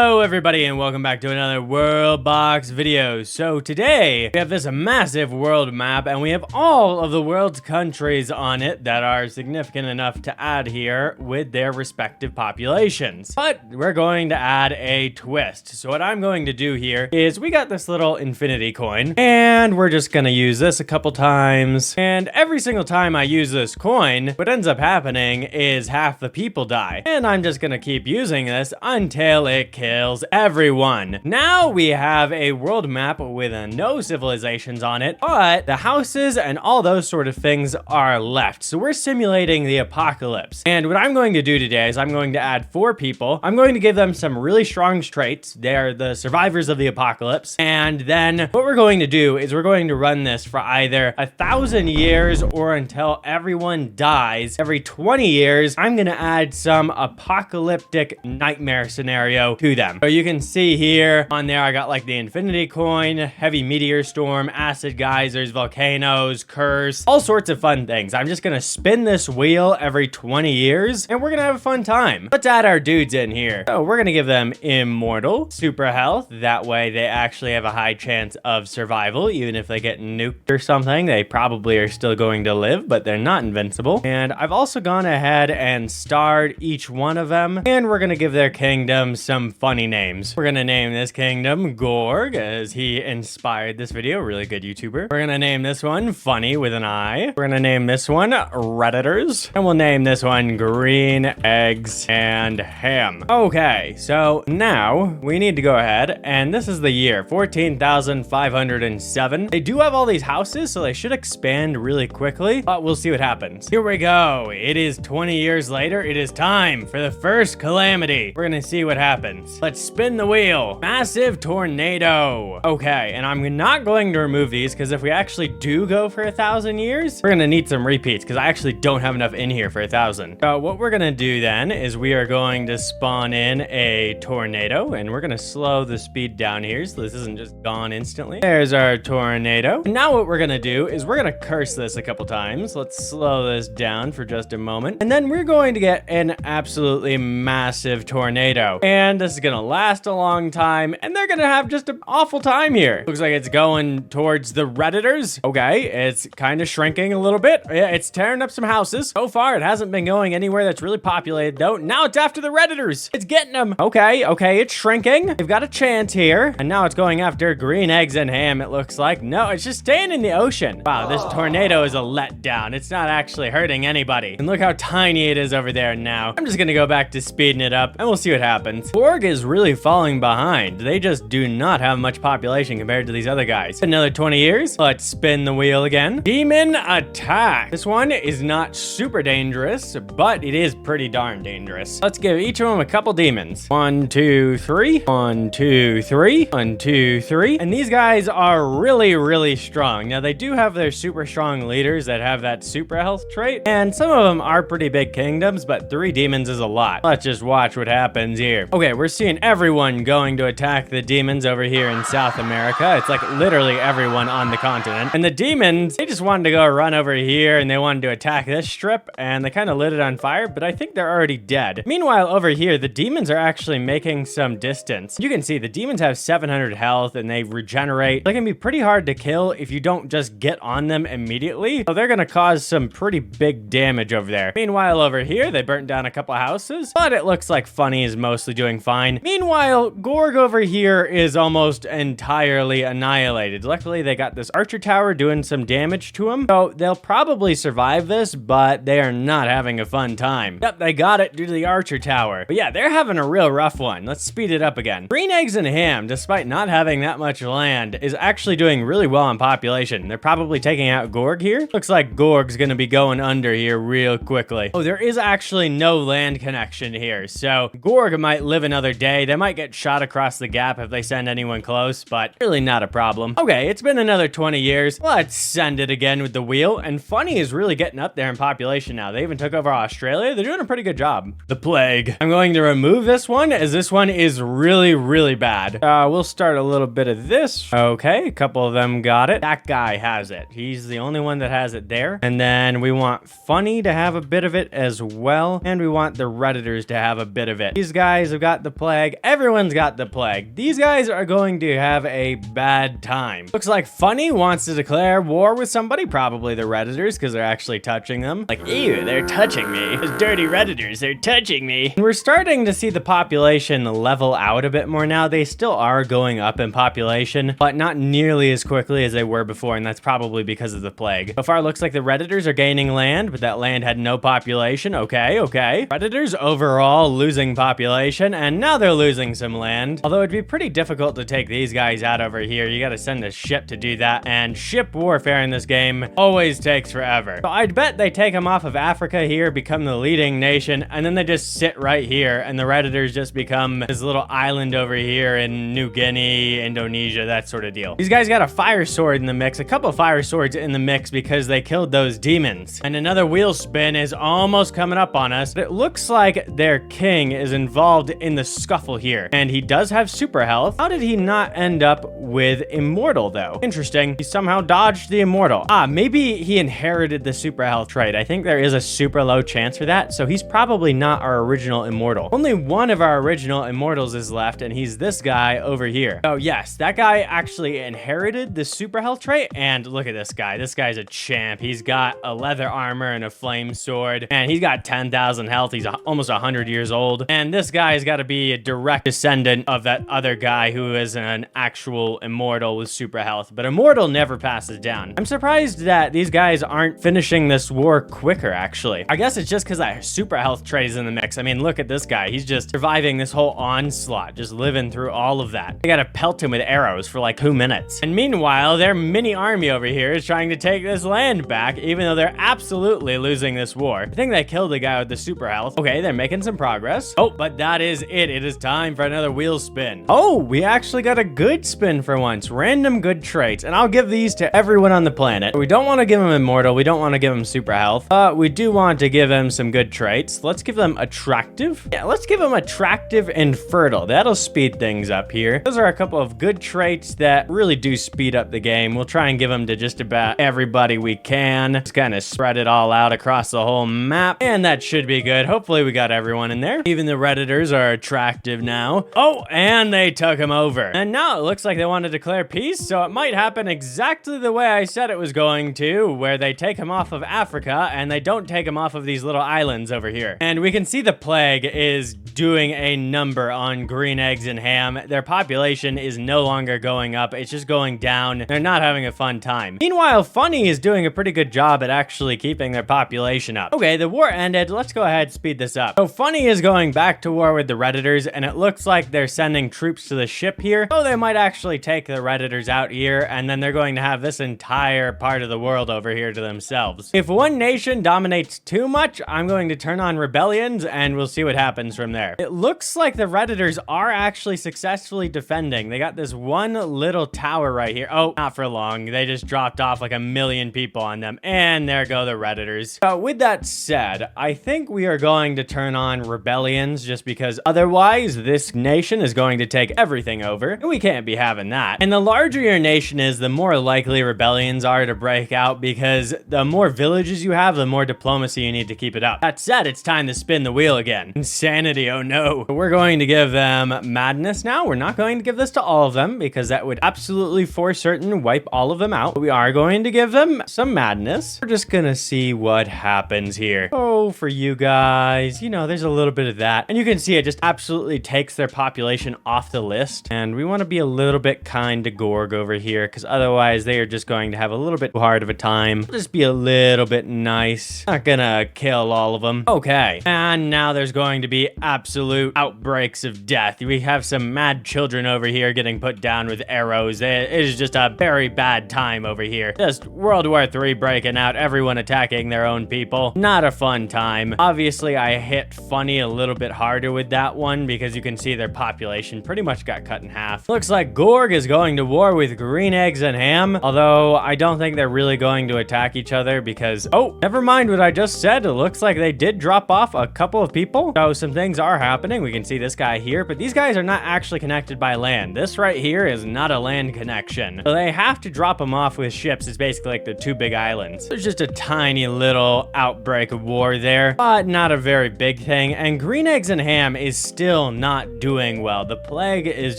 Hello everybody and welcome back to another WorldBox video. So today we have this massive world map and we have all of the world's countries on it that are significant enough to add here with their respective populations. But we're going to add a twist. So what I'm going to do here is we got this little infinity coin and we're just going to use this a couple times. And every single time I use this coin, what ends up happening is half the people die. And I'm just going to keep using this until it kills everyone. Now we have a world map with no civilizations on it, but the houses and all those sort of things are left. So we're simulating the apocalypse. And what I'm going to do today is I'm going to add 4 people. I'm going to give them some really strong traits. They're the survivors of the apocalypse. And then what we're going to do is we're going to run this for either 1,000 years or until everyone dies. Every 20 years, I'm going to add some apocalyptic nightmare scenario to them. So you can see here on there, I got like the infinity coin, heavy meteor storm, acid geysers, volcanoes, curse, all sorts of fun things. I'm just gonna spin this wheel every 20 years and we're gonna have a fun time. Let's add our dudes in here. So we're gonna give them immortal, super health. That way they actually have a high chance of survival. Even if they get nuked or something, they probably are still going to live, but they're not invincible. And I've also gone ahead and starred each one of them. And we're gonna give their kingdom some funny names. We're gonna name this kingdom Gorg, as he inspired this video. Really good YouTuber. We're gonna name this one Funny with an I. We're gonna name this one Redditors. And we'll name this one Green Eggs and Ham. Okay, so now we need to go ahead, and this is the year 14,507. They do have all these houses, so they should expand really quickly, but we'll see what happens. Here we go. It is 20 years later. It is time for the first calamity. We're gonna see what happens. Let's spin the wheel. Massive tornado. Okay, and I'm not going to remove these because if we actually do go for 1,000 years, we're gonna need some repeats because I actually don't have enough in here for 1,000. So what we're gonna do then is we are going to spawn in a tornado and we're gonna slow the speed down here so this isn't just gone instantly. There's our tornado. And now what we're gonna do is we're gonna curse this a couple times. Let's slow this down for just a moment. And then we're going to get an absolutely massive tornado. And this is gonna last a long time and they're gonna have just an awful time here. Looks like it's going towards the Redditors. Okay, it's kind of shrinking a little bit. Yeah, it's tearing up some houses. So far, it hasn't been going anywhere that's really populated though. Now it's after the Redditors. It's getting them. Okay, it's shrinking. They've got a chance here. And now it's going after Green Eggs and Ham, it looks like. No, it's just staying in the ocean. Wow, this tornado is a letdown. It's not actually hurting anybody. And look how tiny it is over there now. I'm just gonna go back to speeding it up and we'll see what happens. Borg is really falling behind. They just do not have much population compared to these other guys. Another 20 years. Let's spin the wheel again. Demon attack. This one is not super dangerous, but it is pretty darn dangerous. Let's give each of them a couple demons. 1, 2, 3. 1, 2, 3. 1, 2, 3. And these guys are really, really strong. Now they do have their super strong leaders that have that super health trait. And some of them are pretty big kingdoms, but 3 demons is a lot. Let's just watch what happens here. Okay, we're seeing everyone going to attack the demons over here in South America. It's like literally everyone on the continent. And the demons, they just wanted to go run over here and they wanted to attack this strip and they kind of lit it on fire, but I think they're already dead. Meanwhile, over here, the demons are actually making some distance. You can see the demons have 700 health and they regenerate. They can be pretty hard to kill if you don't just get on them immediately. So they're gonna cause some pretty big damage over there. Meanwhile, over here, they burnt down a couple houses, but it looks like Funny is mostly doing fine. Meanwhile, Gorg over here is almost entirely annihilated. Luckily, they got this archer tower doing some damage to him, so they'll probably survive this, but they are not having a fun time. Yep, they got it due to the archer tower. But yeah, they're having a real rough one. Let's speed it up again. Green Eggs and Ham, despite not having that much land, is actually doing really well in population. They're probably taking out Gorg here. Looks like Gorg's gonna be going under here real quickly. Oh, there is actually no land connection here, so Gorg might live another day. They might get shot across the gap if they send anyone close, but really not a problem. Okay, it's been another 20 years. Let's send it again with the wheel, and Funny is really getting up there in population now. They even took over Australia. They're doing a pretty good job. The plague. I'm going to remove this one, as this one is really, really bad. We'll start a little bit of this. Okay, a couple of them got it. That guy has it. He's the only one that has it there. And then we want Funny to have a bit of it as well, and we want the Redditors to have a bit of it. These guys have got the plague. Everyone's got the plague. These guys are going to have a bad time. Looks like Funny wants to declare war with somebody, probably the Redditors, because they're actually touching them. Like, ew, they're touching me. Those dirty Redditors, they're touching me. And we're starting to see the population level out a bit more now. They still are going up in population, but not nearly as quickly as they were before, and that's probably because of the plague. So far, it looks like the Redditors are gaining land, but that land had no population. Okay. Predators overall losing population, and now they're losing some land. Although it'd be pretty difficult to take these guys out over here. You gotta send a ship to do that, and ship warfare in this game always takes forever. So I'd bet they take them off of Africa here, become the leading nation, and then they just sit right here, and the Redditors just become this little island over here in New Guinea, Indonesia, that sort of deal. These guys got a fire sword in the mix, a couple fire swords in the mix because they killed those demons. And another wheel spin is almost coming up on us. But it looks like their king is involved in the scuffle here, and he does have super health. How did he not end up with immortal though? Interesting. He somehow dodged the immortal. Maybe he inherited the super health trait. I think there is a super low chance for that, so he's probably not our original immortal. Only one of our original immortals is left, and he's this guy over here. Oh yes, that guy actually inherited the super health trait, and look at this guy. This guy's a champ. He's got a leather armor and a flame sword, and he's got 10,000 health. He's almost 100 years old, and this guy's got to be a direct descendant of that other guy who is an actual immortal with super health, but immortal never passes down. I'm surprised that these guys aren't finishing this war quicker, actually. I guess it's just because that super health trait is in the mix. I mean, look at this guy. He's just surviving this whole onslaught, just living through all of that. They gotta pelt him with arrows for like 2 minutes. And meanwhile, their mini army over here is trying to take this land back, even though they're absolutely losing this war. I think they killed the guy with the super health. Okay, they're making some progress. Oh, but that is it. It is time for another wheel spin. Oh, we actually got a good spin for once. Random good traits. And I'll give these to everyone on the planet. We don't want to give them immortal. We don't want to give them super health. We do want to give them some good traits. Let's give them attractive. Yeah, let's give them attractive and fertile. That'll speed things up here. Those are a couple of good traits that really do speed up the game. We'll try and give them to just about everybody we can. Just kind of spread it all out across the whole map. And that should be good. Hopefully we got everyone in there. Even the Redditors are attractive now. Oh, and they took him over. And now it looks like they want to declare peace, so it might happen exactly the way I said it was going to, where they take him off of Africa and they don't take him off of these little islands over here. And we can see the plague is doing a number on green eggs and ham. Their population is no longer going up. It's just going down. They're not having a fun time. Meanwhile, Funny is doing a pretty good job at actually keeping their population up. Okay, the war ended. Let's go ahead and speed this up. So Funny is going back to war with the Redditors, and it looks like they're sending troops to the ship here. So they might actually take the Redditors out here, and then they're going to have this entire part of the world over here to themselves. If one nation dominates too much, I'm going to turn on rebellions, and we'll see what happens from there. It looks like the Redditors are actually successfully defending. They got this one little tower right here. Oh, not for long. They just dropped off like 1 million people on them, and there go the Redditors. So with that said, I think we are going to turn on rebellions, just because otherwise this nation is going to take everything over, and we can't be having that. And the larger your nation is, the more likely rebellions are to break out, because the more villages you have, the more diplomacy you need to keep it up. That said, it's time to spin the wheel again. Insanity, oh no. We're going to give them madness now. We're not going to give this to all of them, because that would absolutely for certain wipe all of them out. But we are going to give them some madness. We're just gonna see what happens here. Oh, for you guys, you know, there's a little bit of that. And you can see it just absolutely takes their population off the list. And we want to be a little bit kind to Gorg over here, because otherwise they are just going to have a little bit too hard of a time. We'll just be a little bit nice. Not gonna kill all of them. Okay, and now there's going to be absolute outbreaks of death. We have some mad children over here getting put down with arrows. It is just a very bad time over here. Just World War III breaking out, everyone attacking their own people. Not a fun time. Obviously, I hit Funny a little bit harder with that one, because you can see their population pretty much got cut in half. Looks like Gorg is going to war with green eggs and ham, although I don't think they're really going to attack each other, because, oh, never mind what I just said. It looks like they did drop off a couple of people, so some things are happening. We can see this guy here, but these guys are not actually connected by land. This right here is not a land connection, so they have to drop them off with ships. It's basically like the 2 big islands. There's just a tiny little outbreak of war there, but not a very big thing. And green eggs and ham is still still not doing well. The plague is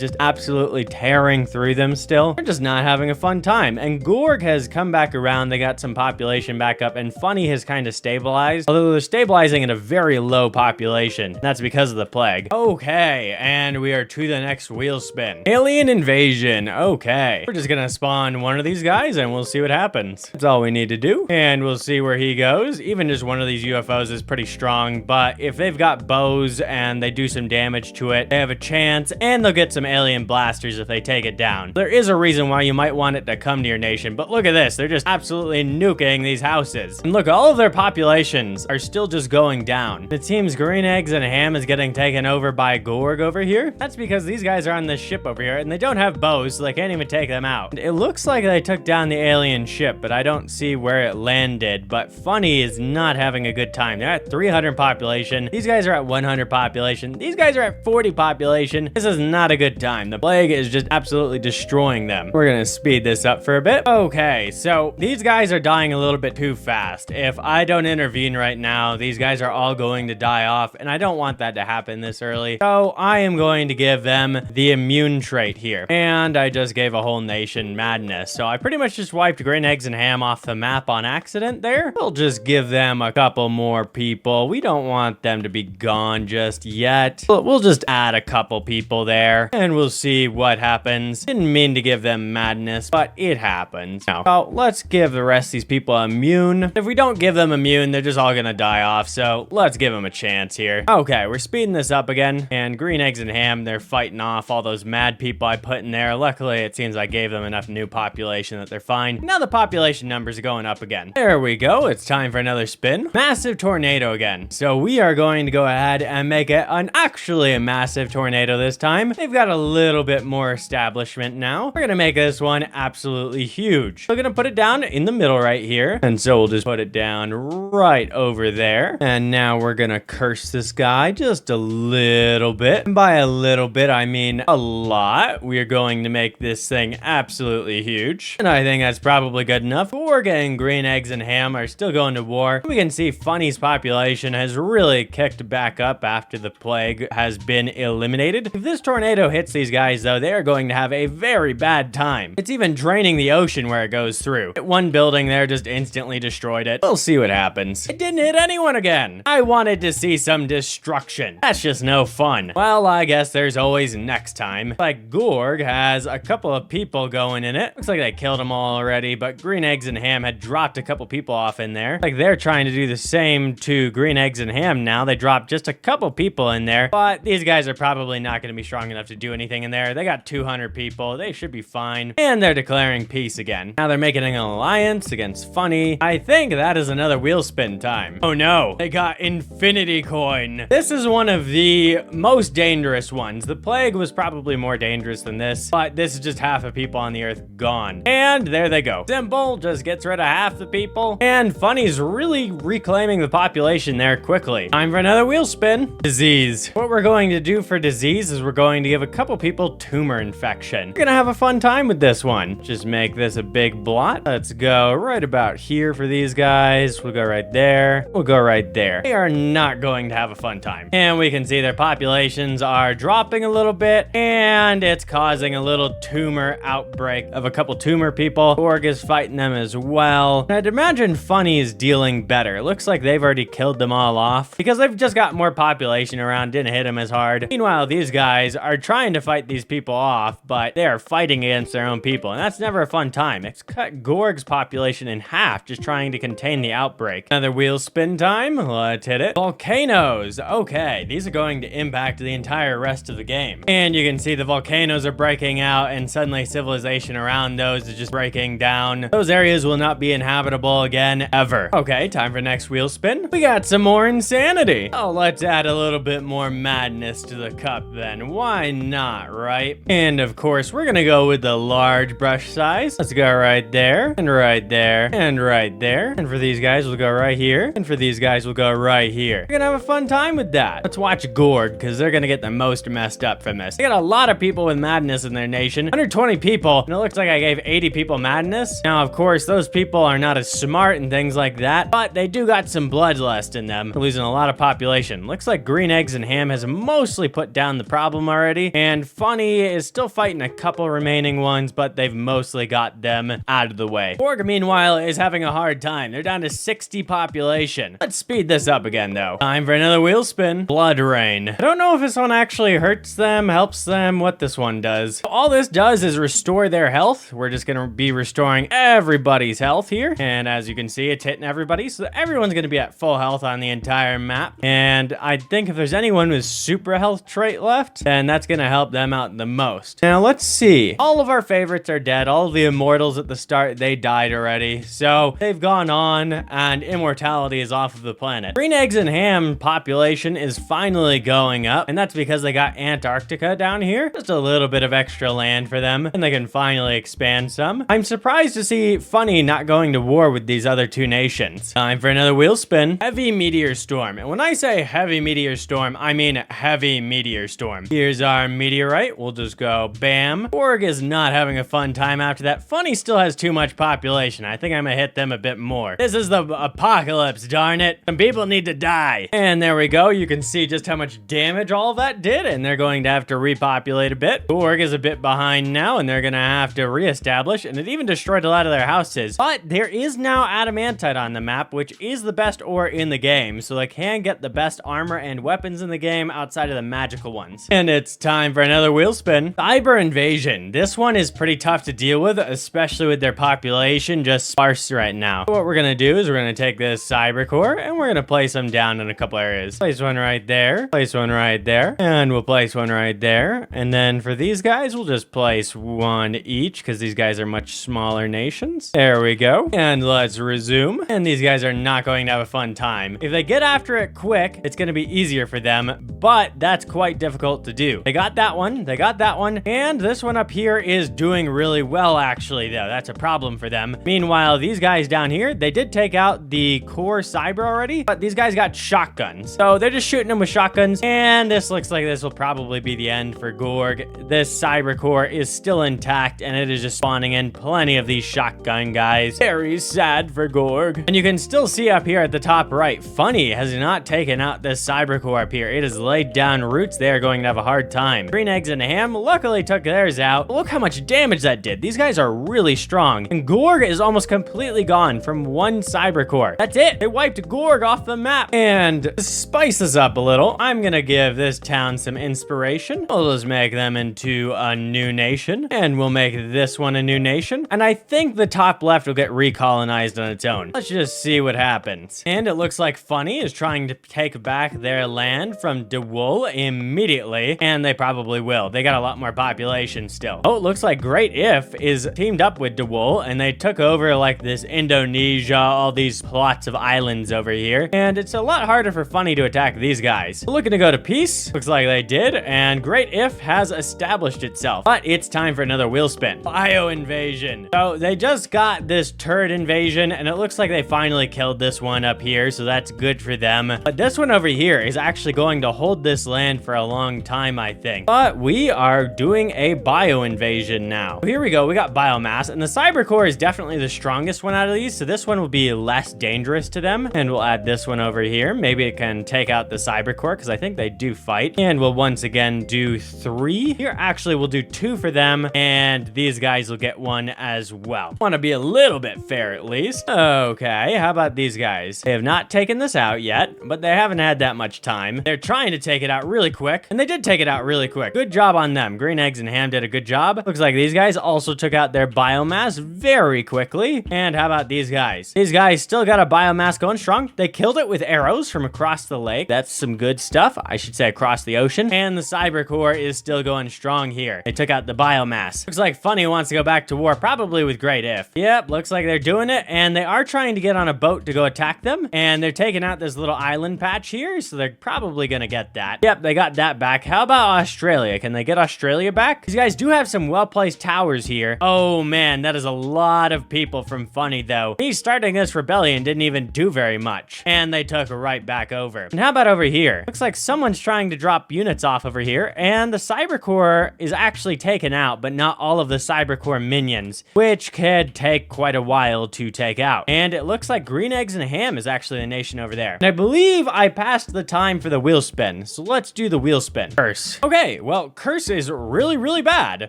just absolutely tearing through them still. They're just not having a fun time. And Gorg has come back around. They got some population back up, and Funny has kind of stabilized, although they're stabilizing at a very low population. That's because of the plague. Okay, and we are to the next wheel spin. Alien invasion. Okay, we're just gonna spawn one of these guys and we'll see what happens. That's all we need to do, and we'll see where he goes. Even just one of these UFOs is pretty strong, but if they've got bows and they do some damage to it, they have a chance, and they'll get some alien blasters if they take it down. There is a reason why you might want it to come to your nation, but look at this. They're just absolutely nuking these houses. And look, all of their populations are still just going down. It seems Green Eggs and Ham is getting taken over by Gorg over here. That's because these guys are on this ship over here, and they don't have bows, so they can't even take them out. It looks like they took down the alien ship, but I don't see where it landed. But Funny is not having a good time. They're at 300 population. These guys are at 100 population. These guys are at 40 population. This is not a good time. The plague is just absolutely destroying them. We're gonna speed this up for a bit. Okay, so these guys are dying a little bit too fast. If I don't intervene right now, these guys are all going to die off, and I don't want that to happen this early. So I am going to give them the immune trait here. And I just gave a whole nation madness. So I pretty much just wiped Green Eggs and Ham off the map on accident there. We'll just give them a couple more people. We don't want them to be gone just yet. But we'll just add a couple people there, and we'll see what happens. Didn't mean to give them madness, but it happens. Now, well, let's give the rest of these people immune. If we don't give them immune, they're just all gonna die off. So let's give them a chance here. Okay, we're speeding this up again, and Green Eggs and Ham, they're fighting off all those mad people I put in there. Luckily, it seems I gave them enough new population that they're fine. Now the population numbers are going up again. There we go. It's time for another spin. Massive tornado again. So we are going to go ahead and make it actually a massive tornado this time. They've got a little bit more establishment now. We're gonna make this one absolutely huge. We're gonna put it down in the middle right here, and so we'll just put it down right over there. And now we're gonna curse this guy just a little bit. And by a little bit, I mean a lot. We are going to make this thing absolutely huge, and I think that's probably good enough. Gorg and Green Eggs and Ham are still going to war. We can see Funny's population has really kicked back up after the plague has been eliminated. If this tornado hits these guys, though, they are going to have a very bad time. It's even draining the ocean where it goes through. One building there just instantly destroyed it. We'll see what happens. It didn't hit anyone again. I wanted to see some destruction. That's just no fun. Well, I guess there's always next time. Like Gorg has a couple of people going in it. Looks like they killed them all already, but Green Eggs and Ham had dropped a couple people off in there. Like they're trying to do the same to Green Eggs and Ham now. They dropped just a couple people in there, but these guys are probably not going to be strong enough to do anything in there. They got 200 people. They should be fine. And they're declaring peace again. Now they're making an alliance against Funny. I think that is another wheel spin time. Oh no, they got infinity coin. This is one of the most dangerous ones. The plague was probably more dangerous than this, but this is just half of people on the earth gone. And there they go. Simple, just gets rid of half the people. And Funny's really reclaiming the population there quickly. Time for another wheel spin. Disease. What we're going to do for disease is we're going to give a couple people tumor infection. We're gonna have a fun time with this one. Just make this a big blot. Let's go right about here for these guys. We'll go right there. We'll go right there. They are not going to have a fun time. And we can see their populations are dropping a little bit, and it's causing a little tumor outbreak of a couple tumor people. Gorg is fighting them as well. And I'd imagine Funny is dealing better. It looks like they've already killed them all off because they've just got more population around, didn't hit them as hard. Meanwhile, these guys are trying to fight these people off, but they are fighting against their own people, and that's never a fun time. It's cut Gorg's population in half just trying to contain the outbreak. Another wheel spin time. Let's hit it. Volcanoes. Okay, these are going to impact the entire rest of the game. And you can see the volcanoes are breaking out, and suddenly civilization around those is just breaking down. Those areas will not be inhabitable again, ever. Okay, time for next wheel spin. We got some more insanity. Oh, let's add a little bit more madness to the cup then. Why not, right? And of course, we're gonna go with the large brush size. Let's go right there, and right there, and right there. And for these guys, we'll go right here. And for these guys, we'll go right here. We're gonna have a fun time with that. Let's watch Gorg, because they're gonna get the most messed up from this. They got a lot of people with madness in their nation. 120 people, and it looks like I gave 80 people madness. Now, of course, those people are not as smart and things like that, but they do got some bloodlust in them. They're losing a lot of population. Looks like Green Eggs and Ham has has mostly put down the problem already, and Funny is still fighting a couple remaining ones, but they've mostly got them out of the way. Gorg, meanwhile, is having a hard time. They're down to 60 population. Let's speed this up again, though. Time for another wheel spin. Blood Rain. I don't know if this one actually hurts them, helps them, what this one does. All this does is restore their health. We're just gonna be restoring everybody's health here, and as you can see, it's hitting everybody, so everyone's gonna be at full health on the entire map. And I think if there's anyone with super health trait left, then that's gonna help them out the most. Now let's see. All of our favorites are dead. All of the immortals at the start, they died already, so they've gone on, and immortality is off of the planet. Green Eggs and Ham population is finally going up, and that's because they got Antarctica down here. Just a little bit of extra land for them, and they can finally expand some. I'm surprised to see Funny not going to war with these other two nations. Time for another wheel spin. Heavy meteor storm. And when I say heavy meteor storm, I mean heavy meteor storm. Here's our meteorite. We'll just go bam. Gorg is not having a fun time after that. Funny still has too much population. I think I'm gonna hit them a bit more. This is the apocalypse, darn it. Some people need to die. And there we go. You can see just how much damage all of that did, and they're going to have to repopulate a bit. Gorg is a bit behind now, and they're gonna have to reestablish, and it even destroyed a lot of their houses. But there is now adamantite on the map, which is the best ore in the game, so they can get the best armor and weapons in the game outside of the magical ones. And it's time for another wheel spin. Cyber invasion. This one is pretty tough to deal with, especially with their population just sparse right now. So what we're gonna do is we're gonna take this cyber core and we're gonna place them down in a couple areas. Place one right there, place one right there, and we'll place one right there. And then for these guys, we'll just place one each because these guys are much smaller nations. There we go. And let's resume. And these guys are not going to have a fun time. If they get after it quick, it's going to be easier for them, but that's quite difficult to do. They got that one, they got that one, and this one up here is doing really well, actually, though. That's a problem for them. Meanwhile, these guys down here, they did take out the core cyber already, but these guys got shotguns. So they're just shooting them with shotguns, and this looks like this will probably be the end for Gorg. This cyber core is still intact, and it is just spawning in plenty of these shotgun guys. Very sad for Gorg. And you can still see up here at the top right, Funny has not taken out this cyber core up here. It has laid down roots. They are going to have a hard time. Green Eggs and Ham luckily took theirs out. Look how much damage that did. These guys are really strong. And Gorg is almost completely gone from one cyber core. That's it. They wiped Gorg off the map. And to spice this up a little, I'm gonna give this town some inspiration. We'll just make them into a new nation. And we'll make this one a new nation. And I think the top left will get recolonized on its own. Let's just see what happens. And it looks like Funny is trying to take back their land from DeWool immediately. And they probably will. They got a lot more population still. Oh, it looks like Great If is teamed up with DeWool, and they took over like this Indonesia, all these plots of islands over here. And it's a lot harder for Funny to attack these guys. Looking to go to peace. Looks like they did. And Great If has established itself. But it's time for another wheel spin. Bio invasion. So they just got this turd invasion, and it looks like they finally killed this one up here, so that's good for them. But this one over here is actually going to hold this land for a long time, I think. But we are doing a bio invasion now. Here we go. We got biomass, and the cyber core is definitely the strongest one out of these, so this one will be less dangerous to them. And we'll add this one over here. Maybe it can take out the cyber core, because I think they do fight. And we'll once again do 3. Here, actually, we'll do 2 for them, and these guys will get 1 as well. Want to be a little bit fair, at least. Okay, how about these guys? They have not taken this out yet, but they haven't had that much time. They're trying to take it out really quick, and they did take it out really quick. Good job on them. Green Eggs and Ham did a good job. Looks like these guys also took out their biomass very quickly. And how about these guys? These guys still got a biomass going strong. They killed it with arrows from across the lake. That's some good stuff. I should say across the ocean. And the cyber core is still going strong here. They took out the biomass. Looks like Funny wants to go back to war, probably with Great If. Yep, looks like they're doing it, and they are trying to get on a boat to go attack them, and they're taking out this little island patch here, so they're probably gonna get that. Yep, they got that back. How about Australia? Can they get Australia back? These guys do have some well-placed towers here. Oh man, that is a lot of people from Funny, though. Me starting this rebellion didn't even do very much, and they took right back over. And how about over here? Looks like someone's trying to drop units off over here, and the cyber core is actually taken out, but not all of the cyber core minions, which could take quite a while to take out. And it looks like Green Eggs and Ham is actually the nation over there. And I believe I passed the time for the wheel spin. again. So let's do the wheel spin. Curse. Okay, well, curse is really, really bad.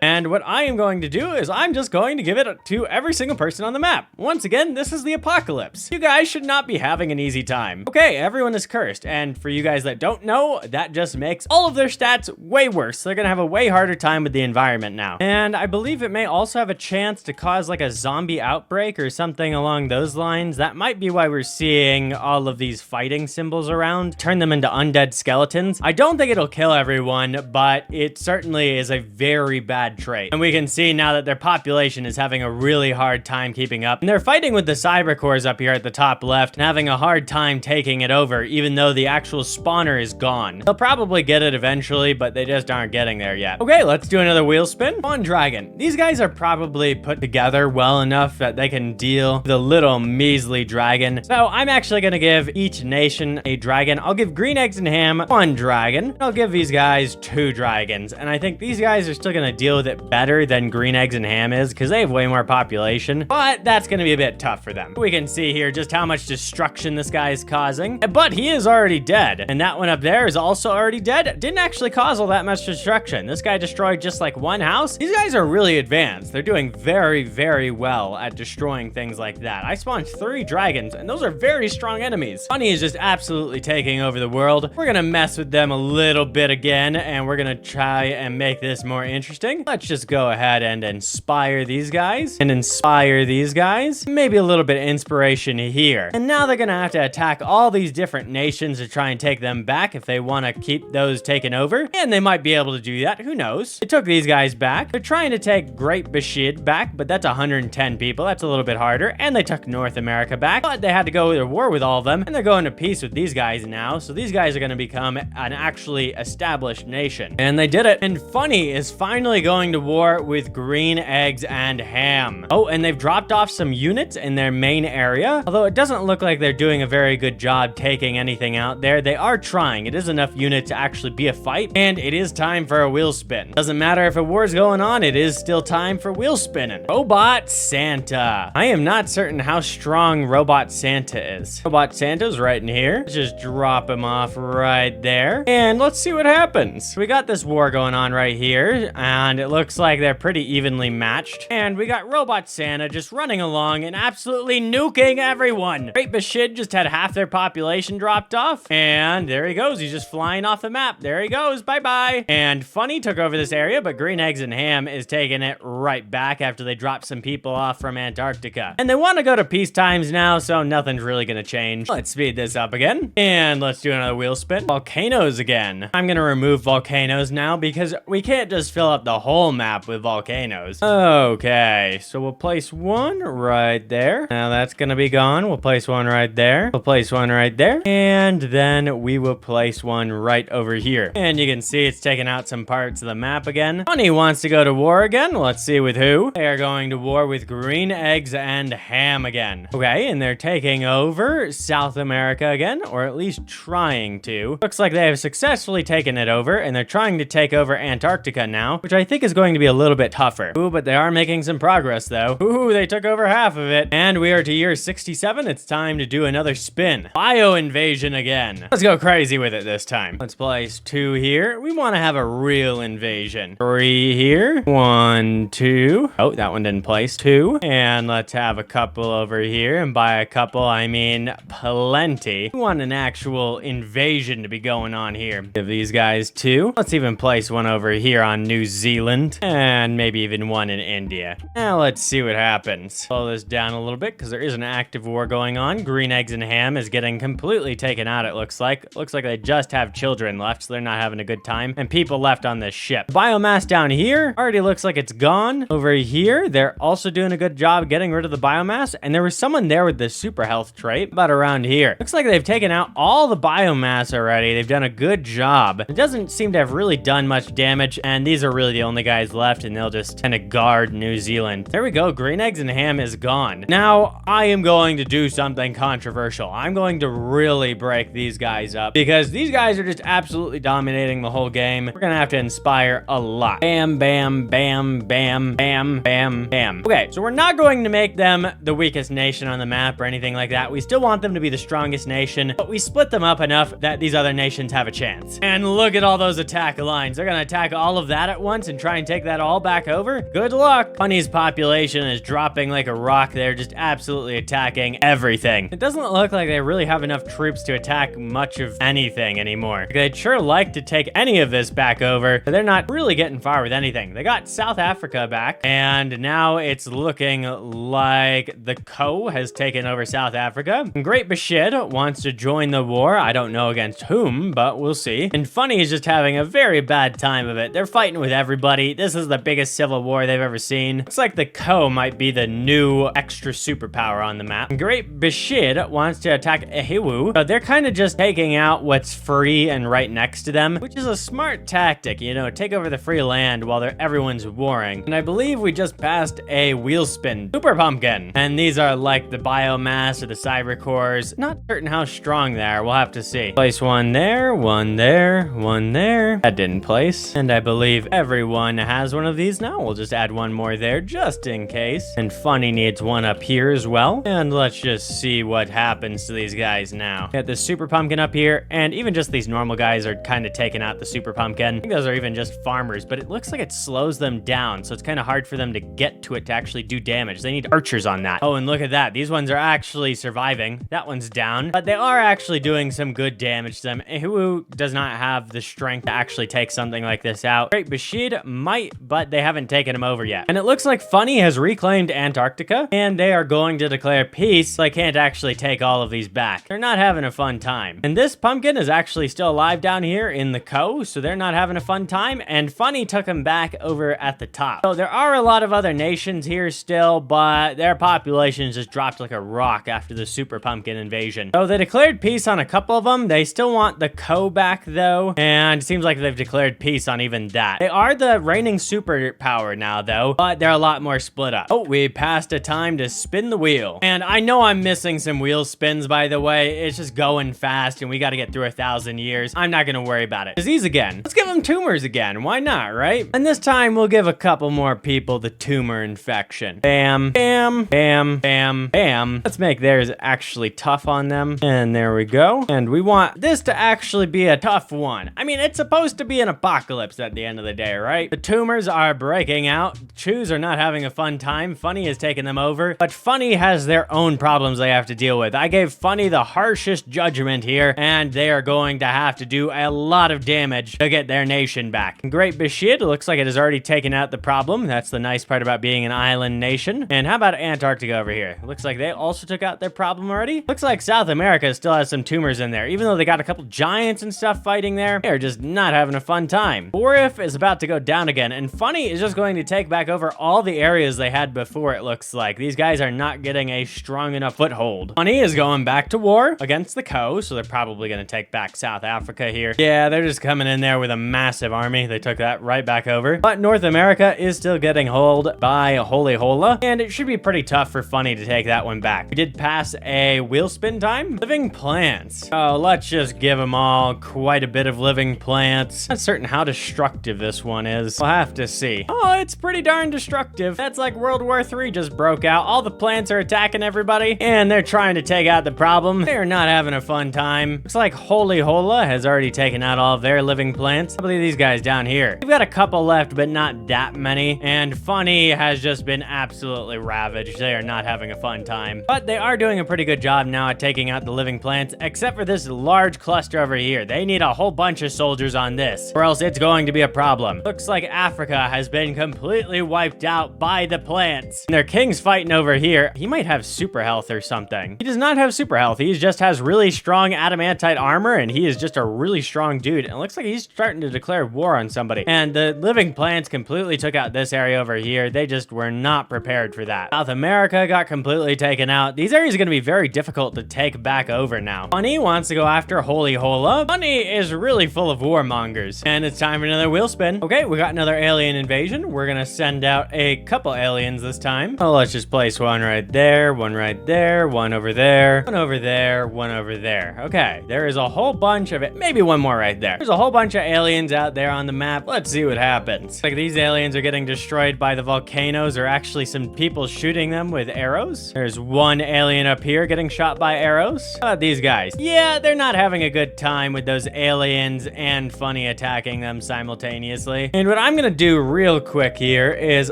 And what I am going to do is I'm just going to give it to every single person on the map. Once again, this is the apocalypse. You guys should not be having an easy time. Okay, everyone is cursed. And for you guys that don't know, that just makes all of their stats way worse. They're gonna have a way harder time with the environment now. And I believe it may also have a chance to cause like a zombie outbreak or something along those lines. That might be why we're seeing all of these fighting symbols around. Turn them into undead skeletons. I don't think it'll kill everyone, but it certainly is a very bad trait. And we can see now that their population is having a really hard time keeping up. And they're fighting with the cyber cores up here at the top left and having a hard time taking it over, even though the actual spawner is gone. They'll probably get it eventually, but they just aren't getting there yet. Okay, let's do another wheel spin. One dragon. These guys are probably put together well enough that they can deal with a little measly dragon. So I'm actually gonna give each nation a dragon. I'll give Green Eggs and Ham one dragon. I'll give these guys 2 dragons. And I think these guys are still gonna deal with it better than Green Eggs and Ham is because they have way more population, but that's gonna be a bit tough for them. We can see here just how much destruction this guy is causing, but he is already dead. And that one up there is also already dead. Didn't actually cause all that much destruction. This guy destroyed just like one house. These guys are really advanced. They're doing very, very well at destroying things like that. I spawned 3 dragons, and those are very strong enemies. Bunny is just absolutely taking over the world. We're gonna mess with them a little bit again, and we're gonna try and make this more interesting. Let's just go ahead and inspire these guys, and inspire these guys. Maybe a little bit of inspiration here. And now they're gonna have to attack all these different nations to try and take them back if they want to keep those taken over. And they might be able to do that. Who knows? They took these guys back. They're trying to take Great Bashid back, but that's 110 people. That's a little bit harder. And they took North America back, but they had to go to war with all of them. And they're going to peace with these guys now. So these guys are going to become an actually established nation. And they did it. And Funny is finally going to war with Green Eggs and Ham. Oh, and they've dropped off some units in their main area. Although it doesn't look like they're doing a very good job taking anything out there. They are trying. It is enough unit to actually be a fight. And it is time for a wheel spin. Doesn't matter if a war's going on, it is still time for wheel spinning. Robot Santa. I am not certain how strong Robot Santa is. Robot Santa's right in here. Let's just drop him off right there. And let's see what happens. We got this war going on right here. And it looks like they're pretty evenly matched. And we got Robot Santa just running along and absolutely nuking everyone. Great Bashid just had half their population dropped off. And there he goes. He's just flying off the map. There he goes. Bye-bye. And Funny took over this area, but Green Eggs and Ham is taking it right back after they dropped some people off from Antarctica. And they want to go to peace times now, so nothing's really going to change. Let's speed this up again. And let's do another wheel spin. Volcanoes again. I'm going to remove volcanoes now because we can't just fill up the whole map with volcanoes. Okay, so we'll place one right there. Now that's going to be gone. We'll place one right there. We'll place one right there. And then we will place one right over here. And you can see it's taking out some parts of the map again. Funny wants to go to war again. Let's see with who. They are going to war with Green Eggs and Ham again. Okay, and they're taking over South America again, or at least trying to. Looks like they have successfully taken it over, and they're trying to take over Antarctica now, which I think is going to be a little bit tougher. Ooh, but they are making some progress though. Ooh, they took over half of it. And we are to year 67. It's time to do another spin. Bio invasion again. Let's go crazy with it this time. Let's place 2 here. We want to have a real invasion. 3 here. 1, 2. Oh, that one didn't place. 2. And let's have a couple over here. And by a couple, I mean plenty. We want an actual invasion to be going on here. Give these guys 2. Let's even place one over here on New Zealand. And maybe even one in India. Now let's see what happens. Slow this down a little bit because there is an active war going on. Green Eggs and Ham is getting completely taken out, it looks like. Looks like they just have children left, so they're not having a good time. And people left on this ship. Biomass down here already looks like it's gone. Over here, they're also doing a good job getting rid of the biomass. And there was someone there with the super health trait. About around here. Looks like they've taken out all the biomass already. They've done a good job. It doesn't seem to have really done much damage. And these are really the only guys left. And they'll just kind of guard New Zealand. There we go. Green Eggs and Ham is gone. Now, I am going to do something controversial. I'm going to really break these guys up. Because these guys are just absolutely dominating the whole game. We're gonna have to inspire a lot. Bam, bam, bam, bam, bam, bam, bam. Okay, so we're not going to make them the weakest nation on the map or anything like that. We still want them to be the strongest nation, but we split them up enough that these other nations nations have a chance. And look at all those attack lines. They're gonna attack all of that at once and try and take that all back over. Good luck. Funny's population is dropping like a rock. They're just absolutely attacking everything. It doesn't look like they really have enough troops to attack much of anything anymore. They'd sure like to take any of this back over, but they're not really getting far with anything. They got South Africa back, and now it's looking like the Co has taken over South Africa. Great Bashid wants to join the war. I don't know against whom, but we'll see. And Funny is just having a very bad time of it. They're fighting with everybody. This is the biggest civil war they've ever seen. Looks like the Co might be the new extra superpower on the map. Great Bashid wants to attack Ehiwu. So they're kind of just taking out what's free and right next to them, which is a smart tactic, you know, take over the free land while everyone's warring. And I believe we just passed a wheel spin super pumpkin. And these are like the biomass or the cyber cores. Not certain how strong they are. We'll have to see. Place one there, one there, one there. That didn't place. And I believe everyone has one of these now. We'll just add one more there just in case. And Funny needs one up here as well. And let's just see what happens to these guys now. Got the super pumpkin up here, and even just these normal guys are kind of taking out the super pumpkin. I think those are even just farmers, but it looks like it slows them down, so it's kind of hard for them to get to it to actually do damage. They need archers on that. Oh, and look at that. These ones are actually surviving. That one's down, but they are actually doing some good damage to them. Ehiwu does not have the strength to actually take something like this out. Great Bashid might, but they haven't taken him over yet. And it looks like Funny has reclaimed Antarctica, and they are going to declare peace, so I can't actually take all of these back. They're not having a fun time. And this pumpkin is actually still alive down here in the Co, so they're not having a fun time, and Funny took him back over at the top. So there are a lot of other nations here still, but their populations just dropped like a rock after the super pumpkin invasion. So they declared peace on a couple of them. They still want the Co back though, and it seems like they've declared peace on even that. They are the reigning superpower now though, but they're a lot more split up. Oh, we passed a time to spin the wheel. And I know I'm missing some wheel spins, by the way. It's just going fast and we got to get through 1,000 years. I'm not going to worry about it. Disease again. Let's give them tumors again. Why not, right? And this time we'll give a couple more people the tumor infection. Bam, bam, bam, bam, bam. Let's make theirs actually tough on them. And there we go. And we want this to actually be a tough one. I mean, it's supposed to be an apocalypse at the end of the day, right? The tumors are breaking out. Chews are not having a fun time. Funny is taking them over. But Funny has their own problems they have to deal with. I gave Funny the harshest judgment here, and they are going to have to do a lot of damage to get their nation back. Great Bashid looks like it has already taken out the problem. That's the nice part about being an island nation. And how about Antarctica over here? Looks like they also took out their problem already. Looks like South America still has some tumors in there. Even though they got a couple giants and stuff fighting there, they're just not having a fun time. Borif is about to go down again, and Funny is just going to take back over all the areas they had before, it looks like. These guys are not getting a strong enough foothold. Funny is going back to war against the Co, so they're probably going to take back South Africa here. Yeah, they're just coming in there with a massive army. They took that right back over. But North America is still getting hold by Holy Hola, and it should be pretty tough for Funny to take that one back. We did pass a wheel spin time. Living plants. Oh, let's just give them all quite a bit of living plants. Not certain how destructive this one is. We'll have to see. Oh, it's pretty darn destructive. That's like World War III just broke out. All the plants are attacking everybody, and they're trying to take out the problem. They're not having a fun time. Looks like Holy Hola has already taken out all of their living plants. I believe these guys down here. We've got a couple left, but not that many. And Funny has just been absolutely ravaged. They are not having a fun time. But they are doing a pretty good job now at taking out the living plants, except for this large cluster over here. They need a whole bunch of soldiers on this, or else it's going to be a problem. Looks like Africa has been completely wiped out by the plants. And their king's fighting over here. He might have super health or something. He does not have super health. He just has really strong adamantite armor, and he is just a really strong dude. And it looks like he's starting to declare war on somebody. And the living plants completely took out this area over here. They just were not prepared for that. South America got completely taken out. These areas are going to be very difficult to take back over now. Funny wants to go after Holy Hola. Funny is really full of warmongers. And it's time for another wheel spin. Okay, we got another alien invasion. We're going to send out a couple aliens this time. Oh, let's just place one right there, one right there, one over there, one over there, one over there. Okay, there is a whole bunch of it. Maybe one more right there. There's a whole bunch of aliens out there on the map. Let's see what happens. Like these aliens are getting destroyed by the volcanoes, or actually some people shooting them with arrows. There's one alien up here getting shot by arrows. How about these guys? Yeah, they're not having a good time with those aliens and Funny attacking them simultaneously. And what I'm gonna do real quick here is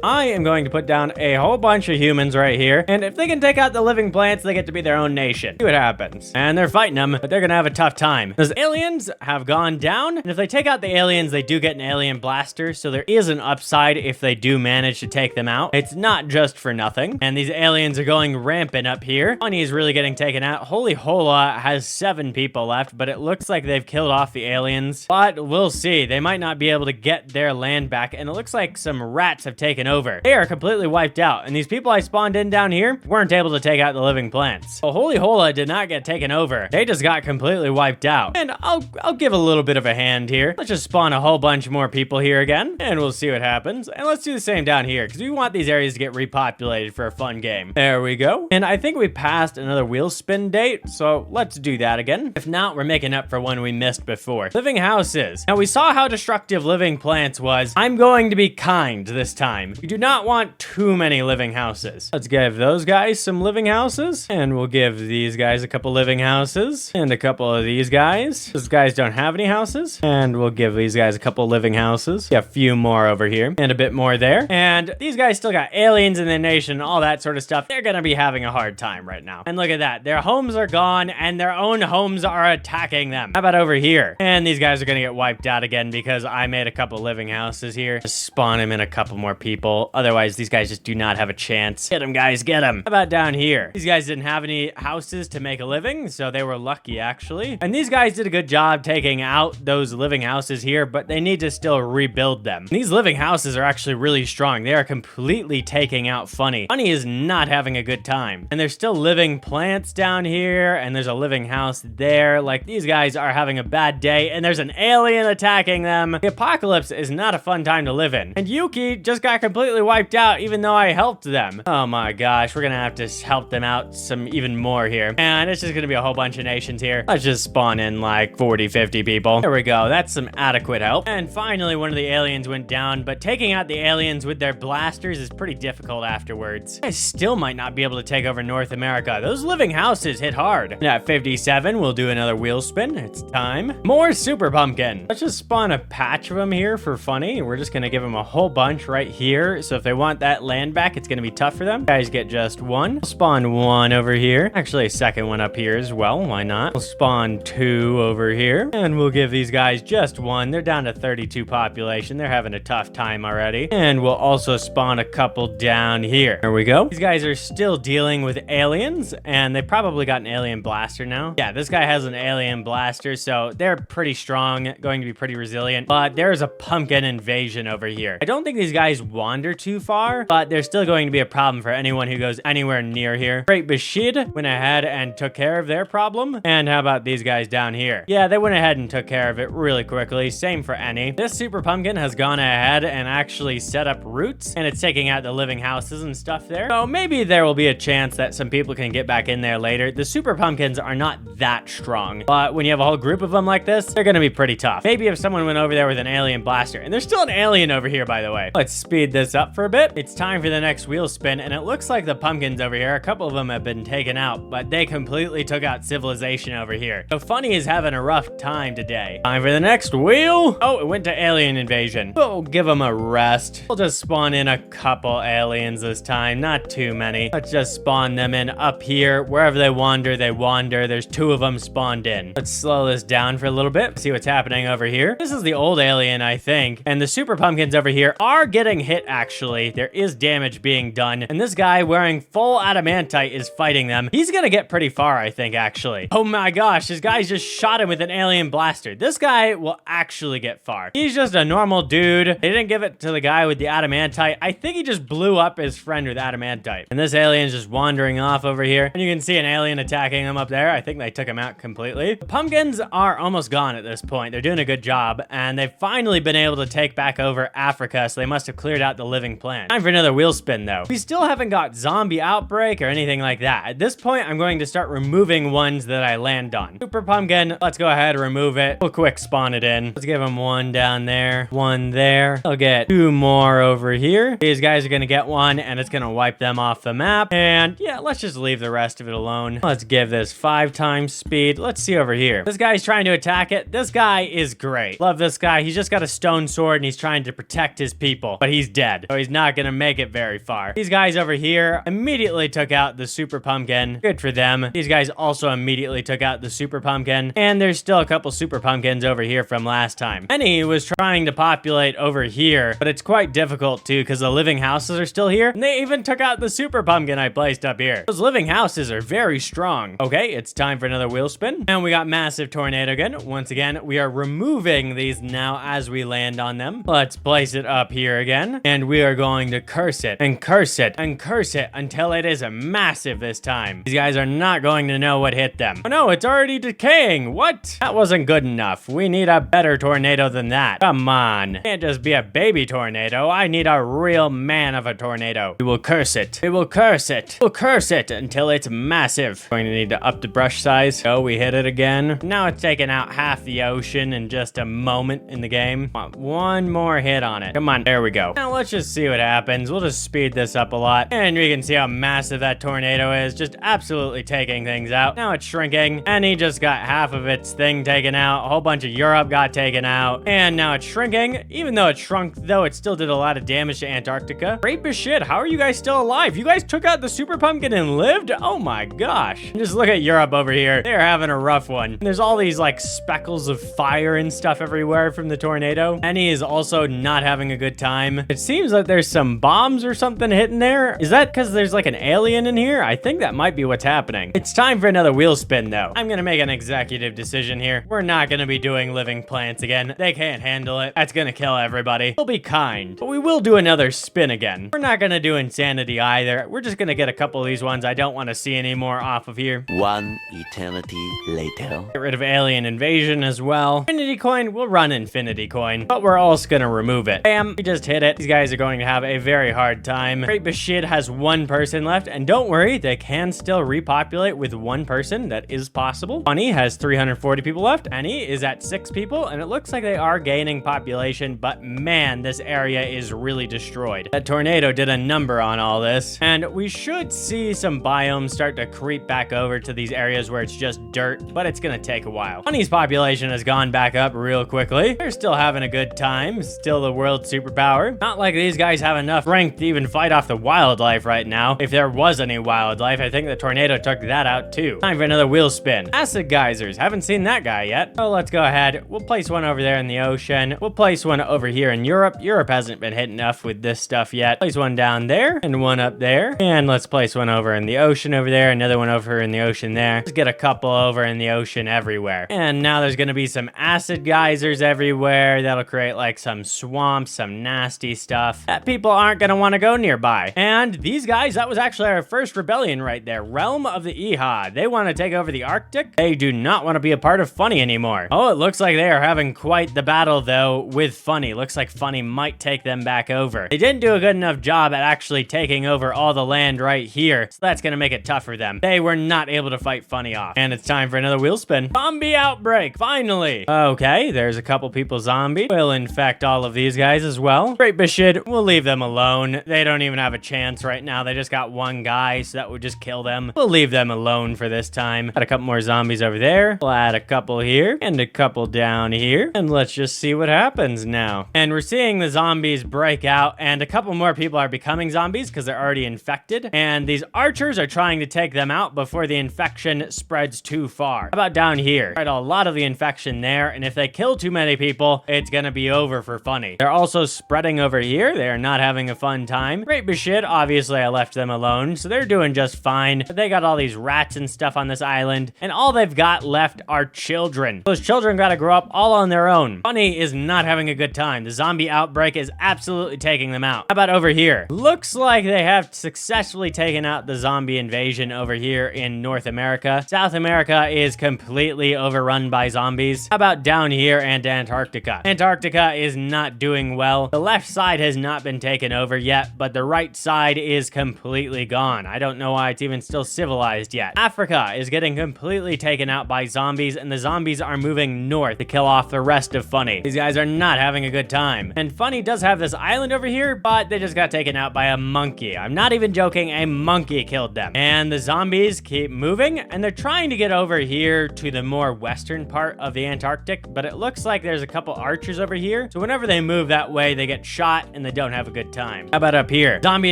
I am going to put down a whole bunch of humans right here, and if they can take out the living plants, they get to be their own nation. See what happens. And they're fighting them, but they're gonna have a tough time. Those aliens have gone down, and if they take out the aliens, they do get an alien blaster, so there is an upside if they do manage to take them out. It's not just for nothing. And these aliens are going rampant up here. Funny is really getting taken out. Holy Hola has 7 people left, but it looks like they've killed off the aliens. But we'll see. They might not be able to get their land back, and it looks like some rats have taken over. They are completely wiped out, and these people I spawned in down here weren't able to take out the living plants. Well, Holy Hola did not get taken over. They just got completely wiped out. And I'll give a little bit of a hand here. Let's just spawn a whole bunch more people here again, and we'll see what happens. And let's do the same down here, because we want these areas to get repopulated for a fun game. There we go. And I think we passed another wheel spin date, so let's do that again. If not, we're making up for one we missed before. Living houses. Now, we saw how destructive living plants was. I'm going to be kind this time. We do not want too many living houses. Let's give those guys some living houses, and we'll give these guys a couple living houses, and a couple of these guys. Those guys don't have any houses, and we'll give these guys a couple living houses. Yeah, a few more over here, and a bit more there. And these guys still got aliens in their nation, all that sort of stuff. They're gonna be having a hard time right now. And look at that. Their homes are gone, and their own homes are attacking them. How about over here? And these guys are gonna get wiped out again because I made a couple living houses here. Just spawn them in a couple more people. Otherwise, these guys just do not have a chance. Get them, guys, get them. How about down here? These guys didn't have any houses to make a living, so they were lucky, actually. And these guys did a good job taking out those living houses here, but they need to still rebuild them. These living houses are actually really strong. They are completely taking out Funny. Funny is not having a good time. And there's still living plants down here, and there's a living house there. Like, these guys are having a bad day, and there's an alien attacking them. The apocalypse is not a fun time to live in. And Yuki just got completely wiped out, even though I helped them. Oh my gosh, we're gonna have to help them out some even more here. And it's just gonna be a whole bunch of nations here. Let's just spawn in like 40, 50 people. There we go. That's some adequate help. And finally, one of the aliens went down, but taking out the aliens with their blasters is pretty difficult afterwards. I still might not be able to take over North America. Those living houses hit hard. And at 57, we'll do another wheel spin. It's time. More super pumpkin. Let's just spawn a patch of them here for Funny. We're just gonna give them a whole bunch right here. So if they want that land back, it's gonna be tough for them. Guys get just one. We'll spawn one over here. Actually, a second one up here as well. Why not? We'll spawn 2 over here. And we'll give these guys just one. They're down to 32 population. They're having a tough time already. And we'll also spawn a couple down here. There we go. These guys are still dealing with aliens, and they probably got an alien blaster now. Yeah, this guy has an alien blaster, so they're pretty strong, going to be pretty resilient. But there's a pumpkin invasion over here. I don't think these guys wander too far, but they're still going to be a problem for anyone who goes anywhere near here. Great Bashid went ahead and took care of their problem. And how about these guys down here? Yeah, they went ahead and took care of it really quickly. Same for any. This super pumpkin has gone ahead and actually set up roots, and it's taking out the living houses and stuff there. So maybe there will be a chance that some people can get back in there later. The super pumpkins are not that strong, but when you have a whole group of them like this, they're gonna be pretty tough. Maybe if someone went over there with an alien blaster, and there's still an alien over here, by the way. Let's speed this up for a bit. It's time for the next wheel spin, and it looks like the pumpkins over here, a couple of them have been taken out, but they completely took out civilization over here. So Funny is having a rough time today. Time for the next wheel. Oh, it went to alien invasion. We'll give them a rest. We'll just spawn in a couple aliens this time, not too many. Let's just spawn them in up here. Wherever they wander, they wander. There's 2 of them spawned in. Let's slow this down for a little bit, see what's happening over here. This is the old alien, I think, and the super pumpkins over here are getting hit, actually. There is damage being done, and this guy wearing full adamantite is fighting them. He's gonna get pretty far, I think, actually. Oh my gosh, this guy just shot him with an alien blaster. This guy will actually get far. He's just a normal dude. They didn't give it to the guy with the adamantite. I think he just blew up his friend with adamantite. And this alien's just wandering off over here. And you can see an alien attacking him up there. I think they took him out completely. The pumpkins are almost gone at this point. They're doing a good job, and they've finally been able to take back over Africa, so they must have cleared out the living plant. Time for another wheel spin, though. We still haven't got zombie outbreak or anything like that. At this point, I'm going to start removing ones that I land on. Super pumpkin, let's go ahead and remove it. We'll quick spawn it in. Let's give him one down there, one there. I'll get 2 more over here. These guys are gonna get one, and it's gonna wipe them off the map. And yeah, let's just leave the rest of it alone. Let's give this 5 times speed. Let's see over here. here. This guy's trying to attack it. This guy is great. Love this guy. He's just got a stone sword and he's trying to protect his people, but he's dead. So he's not gonna make it very far. These guys over here immediately took out the super pumpkin. Good for them. These guys also immediately took out the super pumpkin. And there's still a couple super pumpkins over here from last time. Penny was trying to populate over here, but it's quite difficult too because the living houses are still here. And they even took out the super pumpkin I placed up here. Those living houses are very strong. Okay, it's time for another wheel spin. And we got massive tornado again. Once again, we are removing these now as we land on them. Let's place it up here again. And we are going to curse it and curse it and curse it until it is massive this time. These guys are not going to know what hit them. Oh no, it's already decaying. What? That wasn't good enough. We need a better tornado than that. Come on. Can't just be a baby tornado. I need a real man of a tornado. We will curse it. We will curse it. We'll curse it until it's massive. Going to need to up the brush size. Oh, we hit it again. Now it's taking out half the ocean in just a moment in the game. One more hit on it. Come on. There we go. Now let's just see what happens. We'll just speed this up a lot. And we can see how massive that tornado is. Just absolutely taking things out. Now it's shrinking. And he just got half of its thing taken out. A whole bunch of Europe got taken out. And now it's shrinking. Even though it shrunk, though, it still did a lot of damage to Antarctica. Great as shit. How are you guys still alive? You guys took out the super pumpkin and lived? Oh my gosh. Just look at Europe over here. They're having a rough one. And there's all these like speckles of fire and stuff everywhere from the tornado. And he is also not having a good time. It seems like there's some bombs or something hitting there. Is that because there's like an alien in here? I think that might be what's happening. It's time for another wheel spin though. I'm gonna make an executive decision here. We're not gonna be doing living plants again. They can't handle it. That's gonna kill everybody. We'll be kind, but we will do another spin again. We're not gonna do insanity either. We're just gonna get a couple of these ones I don't want to see anymore off of here. One eternity later. Get rid of alien invasion as well. Infinity coin, we'll run infinity coin, but we're also gonna remove it. Bam, we just hit it. These guys are going to have a very hard time. Great Bashid has one person left, and don't worry, they can still repopulate with one person. That is possible. Funny has 340 people left. Annie is at 6 people, and it looks like they are gaining population, but man, this area is really destroyed. That tornado did a number on all this, and we should see some biomes start to creep back over to these areas where it's just dirt, but it's gonna take a while. Funny's population has gone back up real quickly. They're still having a good time, still the world superpower. Not like these guys have enough strength to even fight off the wildlife right now. If there was any wildlife, I think the tornado took that out too. Time for another wheel spin. Acid geysers, haven't seen that guy yet. So let's go ahead. We'll place one over there in the ocean. We'll place one over here in Europe. Europe hasn't been hit enough with this stuff yet. Place one down there and one up there. And let's place one over in the ocean over there. Another one over in the ocean there. Let's get a couple over in the ocean everywhere. And now there's gonna be some acid geysers everywhere. That'll create like some swamps, some nasty stuff that people aren't gonna want to go nearby. And these guys, that was actually our first rebellion right there. Realm of the Ehad. They want to take over the Arctic. They do not want to be a part of Funny anymore. Oh, it looks like they are having quite the battle though with Funny. Looks like Funny might take them back over. They didn't do a good enough job at actually taking over all the land right here, so that's gonna make it tough for them. They were not able to fight Funny off. And it's time for another wheel spin. Zombie outbreak, finally. Okay, there's a couple people zombie. We'll infect all of these guys as well. Great Bashid, we'll leave them alone. They don't even have a chance right now. They just got one guy, so that would just kill them. We'll leave them alone for this time. Got a couple more zombies over there. We'll add a couple here and a couple down here. And let's just see what happens now. And we're seeing the zombies break out, and a couple more people are becoming zombies because they're already infected. And these archers are trying to take them out before the infection spreads too far. How about down here? Right, a lot of the infection there, and if they kill too many people, it's gonna be over for Funny. They're also spreading over here. They are not having a fun time. Great Bashid, obviously I left them alone, so they're doing just fine. But they got all these rats and stuff on this island, and all they've got left are children. Those children gotta grow up all on their own. Funny is not having a good time. The zombie outbreak is absolutely taking them out. How about over here? Looks like they have successfully taken out the zombie invasion over here in North America. South America is completely overrun by zombies. How about down here and Antarctica? Antarctica is not doing well. The left side has not been taken over yet, but the right side is completely gone. I don't know why it's even still civilized yet. Africa is getting completely taken out by zombies, and the zombies are moving north to kill off the rest of Funny. These guys are not having a good time. And Funny does have this island over here, but they just got taken out by a monkey. I'm not even joking, a monkey killed them. And the zombies keep moving, and they're trying to get over here to the more western part of the Antarctic, but it looks like there's a couple archers over here. So whenever they move that way, they get shot and they don't have a good time. How about up here? Zombie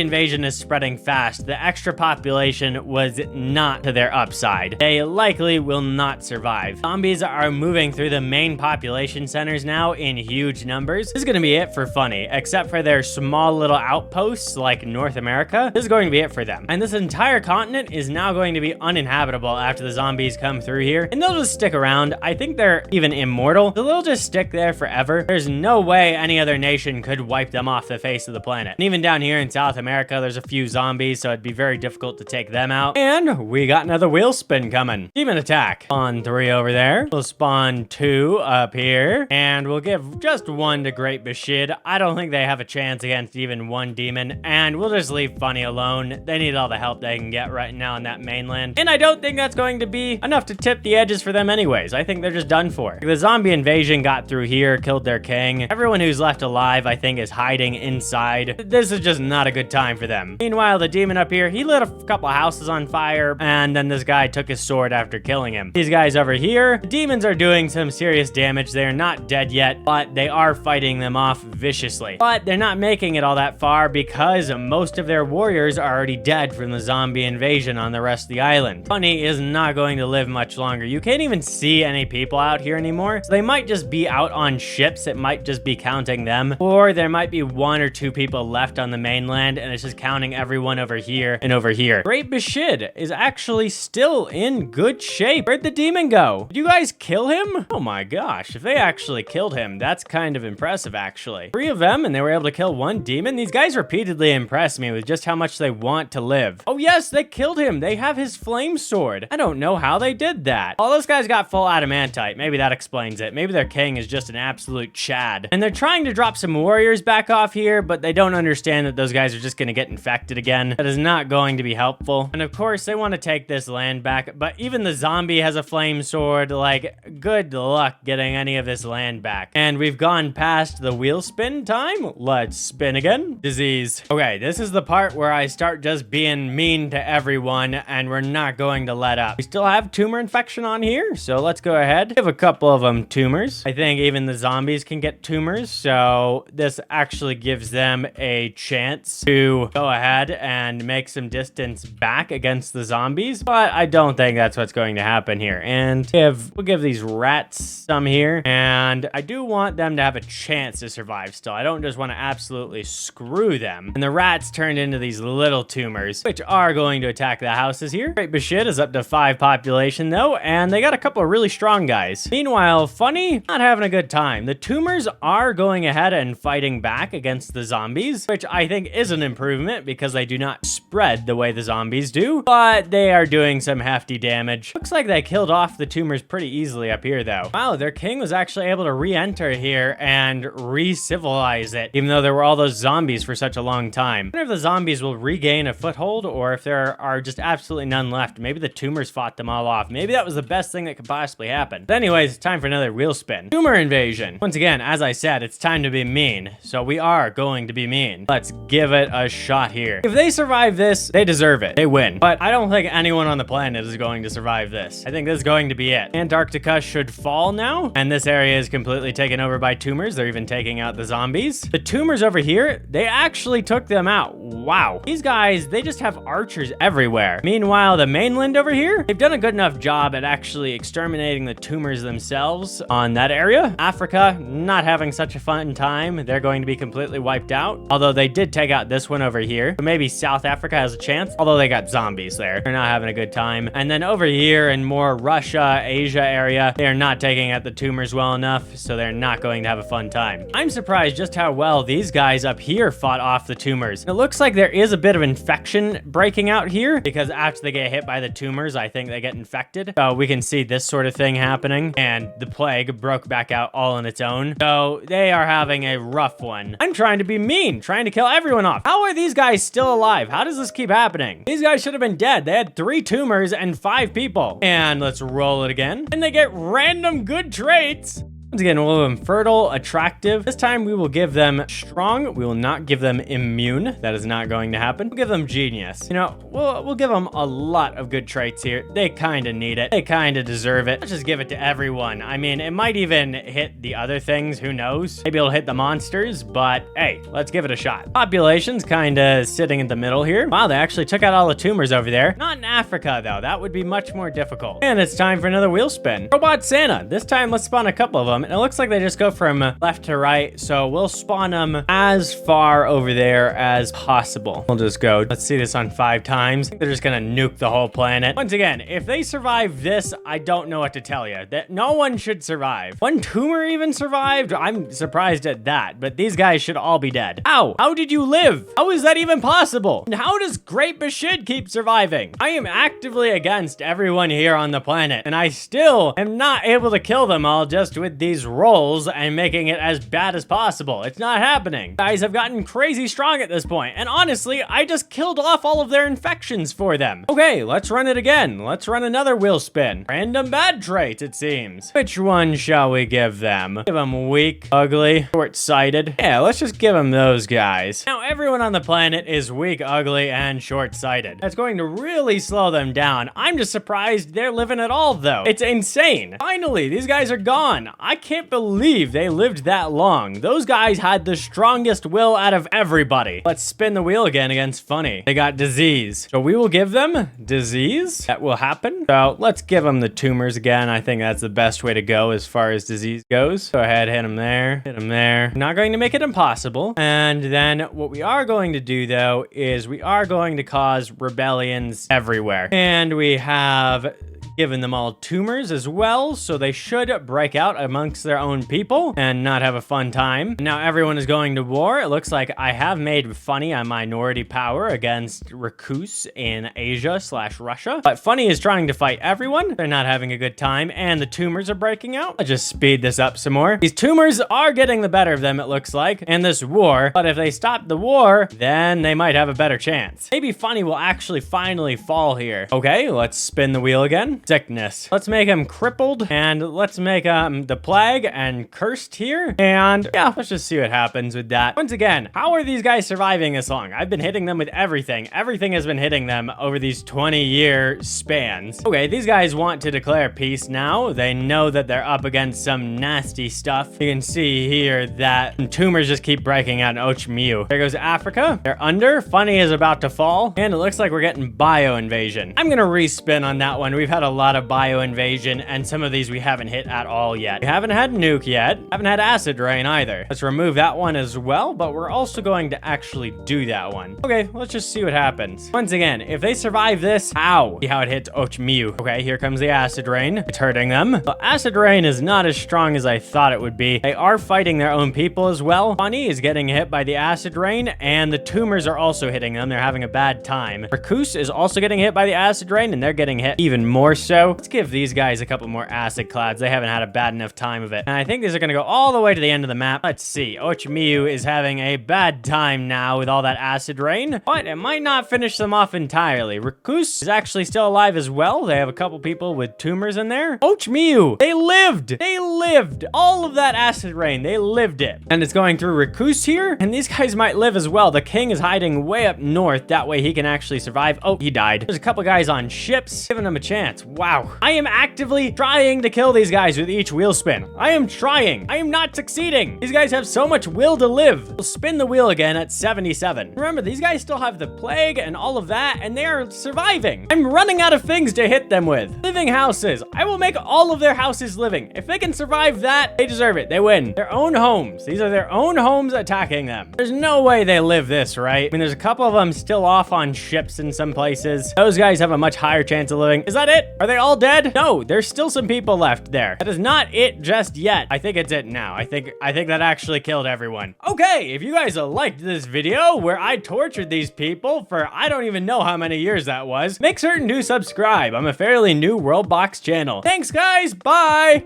invasion is spreading fast. The extra population was not to their upside. They likely will not survive. Zombies are moving through the main population centers now in huge numbers. This is gonna be it for funny, except for their small little outposts like North America. This is going to be it for them. And this entire continent is now going to be uninhabitable after the zombies come through here. And they'll just stick around. I think they're even immortal, so they'll just stick there forever. There's no way any other nation could wipe them off the face of the planet. And even down here in South America, there's a few zombies, so it'd be very difficult to take them out. And we got another wheel spin coming. Demon attack. Spawn 3 over there. We'll spawn 2 up here. And we'll give just 1 to Great Bashid. I don't think they have a chance against even 1 demon. And we'll just leave Funny alone. They need all the help they can get right now on that mainland. And I don't think that's going to be enough to tip the edges for them anyways. I think they're just done for. The zombie invasion got through here, killed their king. Everyone who's left alive, I think, is hiding inside. This is just not a good time for them. Meanwhile, the demon up here, he lit a couple houses on fire, and then this guy took his sword after killing him. These guys over here, the demons are doing some serious damage. They're not dead yet, but they are fighting them off viciously. But they're not making it all that far because most of their warriors are already dead from the zombie invasion on the rest of the island. Funny is not going to live much longer. You can't even see any people out here anymore, so they might just be out on ships. It might just be counting them, or there might be 1 or 2 people left on the mainland, and it's just counting everyone over here and over here. Great Bashid is actually still in good shape. Where'd the demon go? Did you guys kill him? Oh my gosh, if they actually killed him, that's kind of impressive actually. 3 of them, and they were able to kill 1 demon. These guys repeatedly impress me with just how much they want to live. Oh yes, they killed him. They have his flame sword. I don't know how they did that. All those guys got full adamantite. Maybe that explains it. Maybe their king is just an absolute Chad. And they're trying to drop some warriors back off here, but they don't understand that those guys are just gonna get infected again. That is not going to be helpful. And of course, they want to take this land back, but even the zombie has a flame sword. Like, good luck getting any of this land back. And we've gone past the wheel spin time. Let's spin again. Disease. Okay, this is the part where I start just being mean to everyone, and we're not going to let up. We still have tumor infection on here, so let's go ahead. Give a couple of them tumors. I think even the zombies can get tumors, so this actually gives them a chance to go ahead and make some distance back against the zombies, but I don't think that's what's going to happen here. And we'll give these rats some here, and I do want them to have a chance to survive still. I don't just want to absolutely screw them. And the rats turned into these little tumors, which are going to attack the houses here. Great Bashid is up to 5 population though, and they got a couple of really strong guys. Meanwhile, Funny, not having a good time. The tumors are going ahead and fighting back against the zombies, which I think is an improvement because they do not spread the way the zombies do, but they are doing some hefty damage. Looks like they killed off the tumors pretty easily up here though. Wow, their king was actually able to re-enter here and re-civilize it, even though there were all those zombies for such a long time. I wonder if the zombies will regain a foothold or if there are just absolutely none left. Maybe the tumors fought them all off. Maybe that was the best thing that could possibly happen. But anyways, it's time for another wheel spin. Tumor invasion. Once again, as I said, it's time to be mean. So we are going to be mean. Let's give it a shot here. If they survive this, they deserve it. They win. But I don't think anyone on the planet is going to survive this. I think this is going to be it. Antarctica should fall now, and this area is completely taken over by tumors. They're even taking out the zombies. The tumors over here, they actually took them out. Wow. These guys, they just have archers everywhere. Meanwhile, the mainland over here, they've done a good enough job at actually exterminating the tumors themselves on that area. Africa, not having such a fun time. They're going to be completely wiped out. Although they did take out this one over here. So maybe South Africa has a chance, although they got zombies there. They're not having a good time. And then over here in more Russia, Asia area, they are not taking out the tumors well enough, so they're not going to have a fun time. I'm surprised just how well these guys up here fought off the tumors. It looks like there is a bit of infection breaking out here because after they get hit by the tumors, I think they get infected. So we can see this sort of thing happening, and the plague broke back out all on its own. So they are having a rough one. I'm trying to be mean, trying to kill everyone off. How are these guys still alive? How does this keep happening? These guys should have been dead. They had 3 tumors and 5 people. And let's roll it again. And they get random good traits. Once again, we'll give them fertile, attractive. This time we will give them strong. We will not give them immune. That is not going to happen. We'll give them genius. You know, we'll give them a lot of good traits here. They kind of need it. They kind of deserve it. Let's just give it to everyone. I mean, it might even hit the other things. Who knows? Maybe it'll hit the monsters, but hey, let's give it a shot. Population's kind of sitting in the middle here. Wow, they actually took out all the tumors over there. Not in Africa, though. That would be much more difficult. And it's time for another wheel spin. Robot Santa. This time, let's spawn a couple of them. And it looks like they just go from left to right. So we'll spawn them as far over there as possible. We'll just go. Let's see this on 5 times. I think they're just gonna nuke the whole planet. Once again, if they survive this, I don't know what to tell you. That no one should survive. One tumor even survived? I'm surprised at that, but these guys should all be dead. How did you live? How is that even possible? And how does Great Bashid keep surviving? I am actively against everyone here on the planet, and I still am not able to kill them all just with these rolls and making it as bad as possible. It's not happening. Guys have gotten crazy strong at this point, and honestly, I just killed off all of their infections for them. Okay, let's run it again. Let's run another wheel spin. Random bad traits, it seems. Which one shall we give them? Give them weak, ugly, short-sighted. Yeah, let's just give them those guys. Now, everyone on the planet is weak, ugly, and short-sighted. That's going to really slow them down. I'm just surprised they're living at all, though. It's insane. Finally, these guys are gone. I can't believe they lived that long. Those guys had the strongest will out of everybody. Let's spin the wheel again against Funny. They got disease. So we will give them disease. That will happen. So let's give them the tumors again. I think that's the best way to go as far as disease goes. Go ahead, hit them there. Hit them there. Not going to make it impossible. And then what we are going to do, though, is we are going to cause rebellions everywhere. And we have given them all tumors as well, so they should break out amongst their own people and not have a fun time. Now everyone is going to war. It looks like I have made Funny a minority power against Rakus in Asia/Russia. But Funny is trying to fight everyone. They're not having a good time, and the tumors are breaking out. I'll just speed this up some more. These tumors are getting the better of them, it looks like, in this war. But if they stop the war, then they might have a better chance. Maybe Funny will actually finally fall here. Okay, let's spin the wheel again. Sickness. Let's make him crippled, and let's make the plague and cursed here. And yeah, let's just see what happens with that. Once again, how are these guys surviving this long? I've been hitting them with everything. Everything has been hitting them over these 20-year spans. Okay, these guys want to declare peace now. They know that they're up against some nasty stuff. You can see here that tumors just keep breaking out in Ochmiu. There goes Africa. They're under. Funny is about to fall, and it looks like we're getting bio invasion. I'm gonna respin on that one. We've had a lot of bio invasion, and some of these we haven't hit at all yet. We haven't had nuke yet. Haven't had acid rain either. Let's remove that one as well, but we're also going to actually do that one. Okay, let's just see what happens. Once again, if they survive this, ow. See how it hits Ochmiu. Okay, here comes the acid rain. It's hurting them. But acid rain is not as strong as I thought it would be. They are fighting their own people as well. Funny is getting hit by the acid rain, and the tumors are also hitting them. They're having a bad time. Rakus is also getting hit by the acid rain, and they're getting hit even more so. Let's give these guys a couple more acid clouds. They haven't had a bad enough time of it. And I think these are going to go all the way to the end of the map. Let's see. Ochmiu is having a bad time now with all that acid rain, but it might not finish them off entirely. Rakus is actually still alive as well. They have a couple people with tumors in there. Ochmiu, they lived. They lived. All of that acid rain, they lived it. And it's going through Rakus here, and these guys might live as well. The king is hiding way up north. That way he can actually survive. Oh, he died. There's a couple guys on ships, giving him a chance. Wow. I am actively trying to kill these guys with each wheel spin. I am trying. I am not succeeding. These guys have so much will to live. We'll spin the wheel again at 77. Remember, these guys still have the plague and all of that, and they are surviving. I'm running out of things to hit them with. Living houses. I will make all of their houses living. If they can survive that, they deserve it. They win. Their own homes. These are their own homes attacking them. There's no way they live this, right? I mean, there's a couple of them still off on ships in some places. Those guys have a much higher chance of living. Is that it? Are they all dead? No, there's still some people left there. That is not it just yet. I think it's it now. I think that actually killed everyone. Okay, if you guys liked this video where I tortured these people for I don't even know how many years that was, make certain to subscribe. I'm a fairly new WorldBox channel. Thanks, guys. Bye.